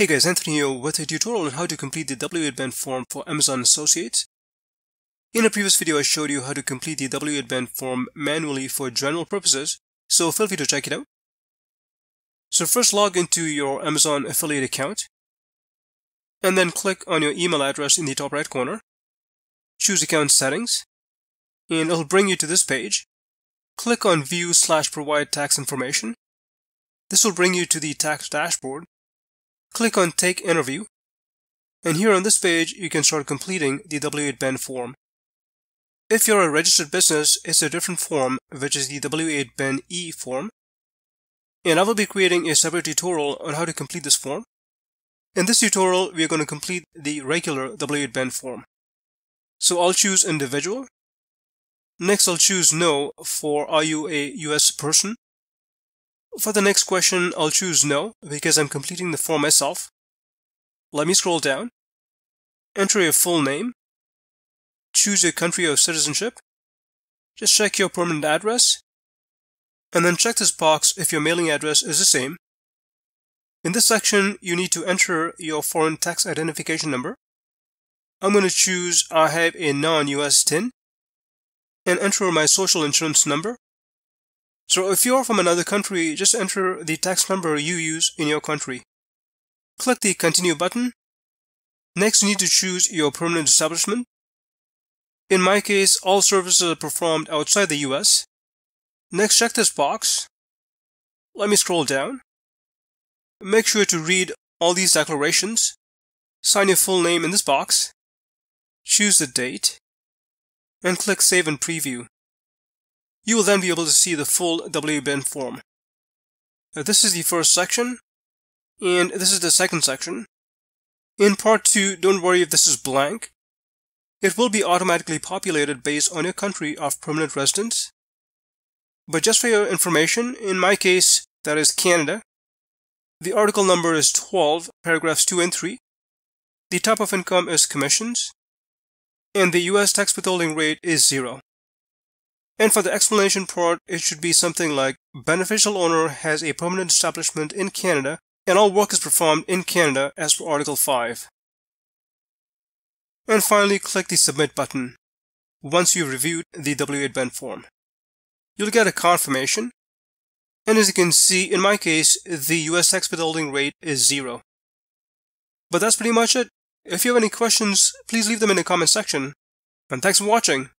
Hey guys, Anthony here with a tutorial on how to complete the W-8BEN form for Amazon Associates. In a previous video, I showed you how to complete the W-8BEN form manually for general purposes, so feel free to check it out. So first log into your Amazon affiliate account, and then click on your email address in the top right corner. Choose Account Settings, and it'll bring you to this page. Click on View/Provide Tax Information. This will bring you to the tax dashboard. Click on Take Interview, and here on this page you can start completing the W-8BEN form. If you're a registered business, it's a different form, which is the W-8BEN-E form, and I will be creating a separate tutorial on how to complete this form. In this tutorial, we are going to complete the regular W-8BEN form. So I'll choose Individual. Next, I'll choose No for Are you a US person? For the next question, I'll choose No because I'm completing the form myself. Let me scroll down. Enter your full name. Choose your country of citizenship. Just check your permanent address. And then check this box if your mailing address is the same. In this section, you need to enter your foreign tax identification number. I'm going to choose I have a non-US TIN and enter my social insurance number. So if you're from another country, just enter the tax number you use in your country. Click the Continue button. Next, you need to choose your permanent establishment. In my case, all services are performed outside the US. Next, check this box. Let me scroll down. Make sure to read all these declarations. Sign your full name in this box. Choose the date. And click Save and Preview. You will then be able to see the full W-8BEN form. This is the first section, and this is the second section. In part 2, don't worry if this is blank. It will be automatically populated based on your country of permanent residence. But just for your information, in my case, that is Canada. The article number is 12, paragraphs 2 and 3. The type of income is commissions. And the US tax withholding rate is 0. And for the explanation part, it should be something like beneficial owner has a permanent establishment in Canada and all work is performed in Canada as per Article 5. And finally, click the Submit button once you've reviewed the W-8BEN form. You'll get a confirmation, and as you can see, in my case, the US tax withholding rate is 0. But that's pretty much it. If you have any questions, please leave them in the comment section, and thanks for watching.